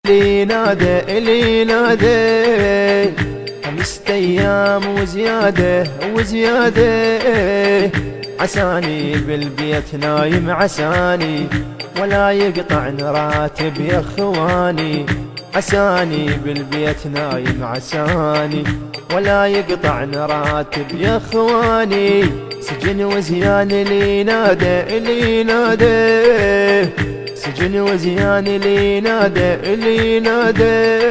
اللي نادى اللي نادى 5 أيام وزيادة وزيادة، عساني بالبيت نايم عساني ولا يقطعن راتب يا اخواني، عساني بالبيت نايم عساني ولا يقطعن راتب يا اخواني، سجن وزيان اللي نادى اللي نادى، سجن وزيان اللي نادى اللي نادى،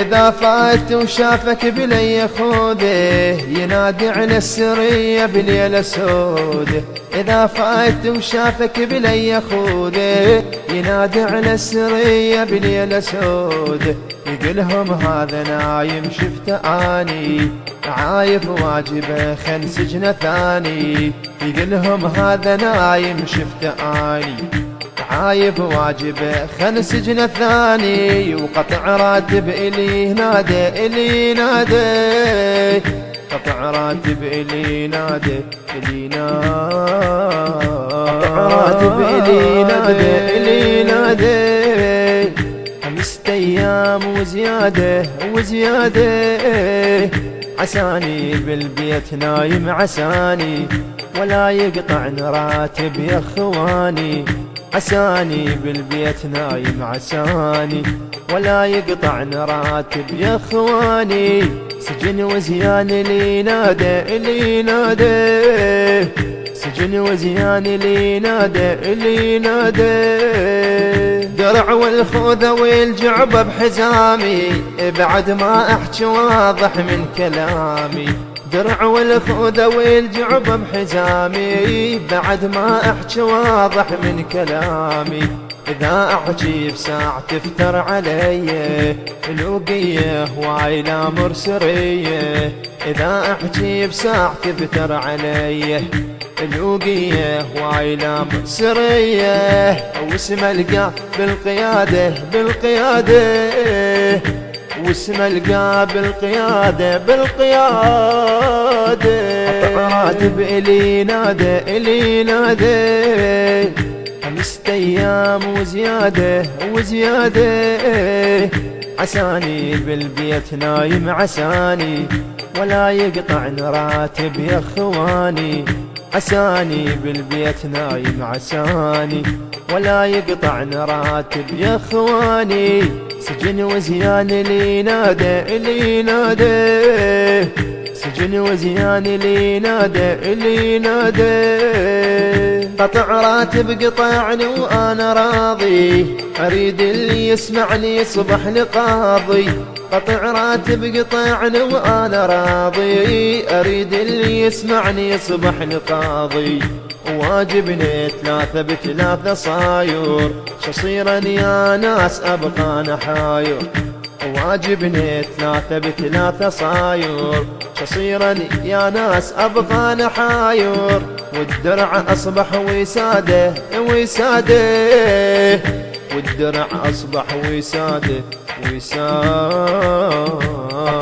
إذا فات وشافك بلي خوذه ينادي على السرية بليلة سودة، إذا فات وشافك بلي خوذه ينادي على السرية بليلة سودة، يقلهم هذا نايم شفته اني عايف واجبه خل سجنه ثاني، يقلهم هذا نايم شفته اني عايف واجبه خل سجنه ثاني، وقطع راتب إلي نادى إلي نادى، قطع راتب إلي نادى إلي نادى، قطع راتب إلي نادى إلي نادى 5 أيام وزيادة وزيادة، عساني بالبيت نايم عساني ولا يقطعن راتب يا اخواني، عساني بالبيت نايم عساني ولا يقطعن راتب يا اخواني، سجن وزيان اللي نادى اللي نادى، سجن وزيان اللي نادى اللي نادى، درع والخوذة والجعبة بحزامي بعد ما احكي واضح من كلامي، درع والخوذة والجعبة بحزامي بعد ما احكي واضح من كلامي، إذا أحكي بساعة تفتر علي الوقية هواي لا مرسرية، إذا أحكي بساعة تفتر علي الوقية هواي لا مرسرية، واسم القى بالقيادة بالقيادة، واسم القى بالقيادة بالقيادة، قطع راتب إلي نادى إلي نادى 5 أيام وزيادة وزيادة، عساني بالبيت نايم عساني ولا يقطعن راتب يا اخواني، عساني بالبيت نايم عساني ولا يقطعن راتب يا اخواني، سجن وزيان اللي نادى اللي نادى، سجن وزيان اللي نادى اللي نادى، قطع راتب قطعني وانا راضي اريد اللي يسمعني يصبح لقاضي، قطع راتب قطعني وانا راضي اريد اللي يسمعني يصبح لقاضي، واجبني 3 ب3 صاير شصيرا يا ناس ابقى انا حاير، واجبني 3 ب3 صاير شصيرا يا ناس ابقى انا حاير، والدرع اصبح وساده وساده، والدرع اصبح وساده وساده.